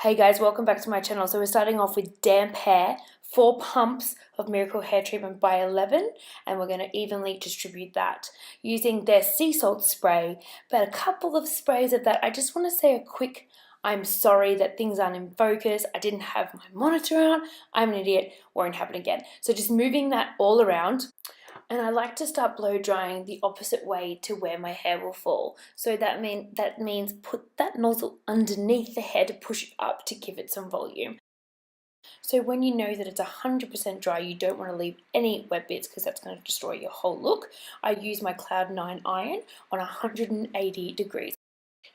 Hey guys, welcome back to my channel. So we're starting off with damp hair, 4 pumps of Miracle Hair Treatment by 11, and we're going to evenly distribute that using their sea salt spray, but a couple of sprays of that. I just want to say a quick, I'm sorry that things aren't in focus. I didn't have my monitor out. I'm an idiot. Won't happen again. So just moving that all around. And I like to start blow drying the opposite way to where my hair will fall. So that means put that nozzle underneath the hair to push it up to give it some volume. So when you know that it's 100% dry, you don't want to leave any wet bits because that's going to destroy your whole look. I use my Cloud 9 iron on 180 degrees.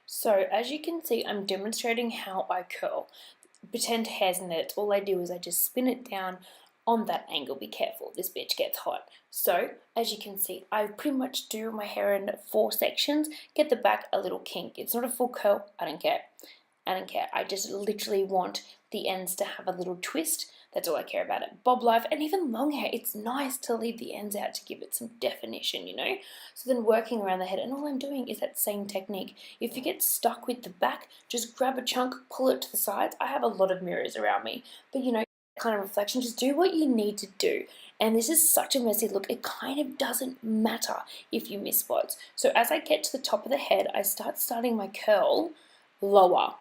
So as you can see, I'm demonstrating how I curl. Pretend hair's in it. All I do is I just spin it down on that angle. Be careful, this bitch gets hot. So as you can see, I pretty much do my hair in 4 sections, get the back a little kink. It's not a full curl, I don't care. I just literally want the ends to have a little twist. That's all I care about it. Bob life, and even long hair, it's nice to leave the ends out to give it some definition, you know? So then working around the head, and all I'm doing is that same technique. If you get stuck with the back, just grab a chunk, pull it to the sides. I have a lot of mirrors around me, but you know, kind of reflection, just do what you need to do. And this is such a messy look, it kind of doesn't matter if you miss spots. So as I get to the top of the head, I starting my curl lower.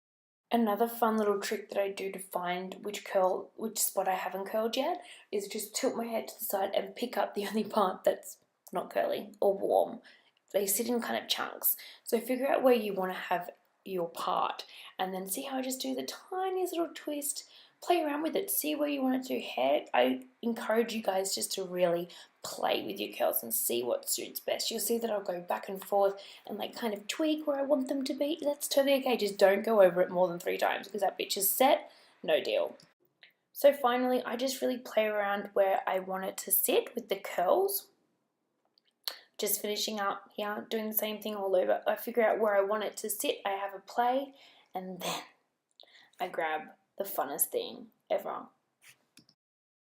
Another fun little trick that I do to find which spot I haven't curled yet is just tilt my head to the side and pick up the only part that's not curly or warm. They sit in kind of chunks. So figure out where you want to have your part and then see how I just do the tiniest little twist. Play around with it, see where you want it to hair. I encourage you guys just to really play with your curls and see what suits best. You'll see that I'll go back and forth and like kind of tweak where I want them to be. That's totally okay, just don't go over it more than 3 times because that bitch is set, no deal. So finally, I just really play around where I want it to sit with the curls. Just finishing up here, doing the same thing all over. I figure out where I want it to sit, I have a play, and then I grab the funnest thing ever.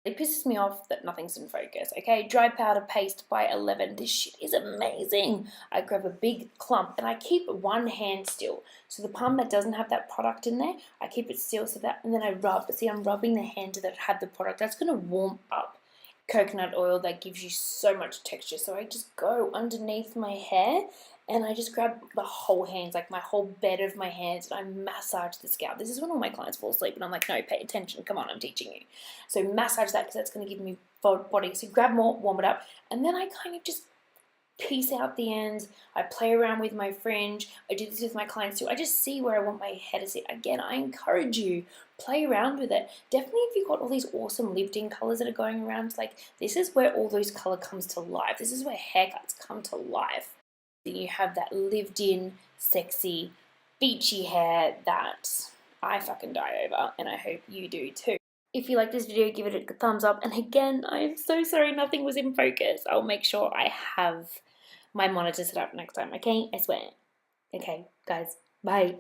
It pisses me off that nothing's in focus, okay? Dry powder paste by 11. This shit is amazing. I grab a big clump and I keep one hand still. So the palm that doesn't have that product in there, I keep it still so that, and then I rub. See, I'm rubbing the hand that had the product. That's going to warm up. Coconut oil that gives you so much texture. So I just go underneath my hair and I just grab the whole hands, like my whole bed of my hands, and I massage the scalp. This is when all my clients fall asleep and I'm like, no, pay attention, come on, I'm teaching you. So massage that because that's going to give me body. So grab more, warm it up, and then I kind of just piece out the ends. I play around with my fringe. I do this with my clients too. I just see where I want my hair to sit. Again, I encourage you, play around with it. Definitely if you've got all these awesome lived-in colors that are going around, like this is where all those color comes to life. This is where haircuts come to life. You have that lived-in, sexy, beachy hair that I fucking die over, and I hope you do too. If you like this video, give it a thumbs up. And again, I'm so sorry nothing was in focus. I'll make sure I have my monitor set up next time, okay? I swear. Okay, guys, bye.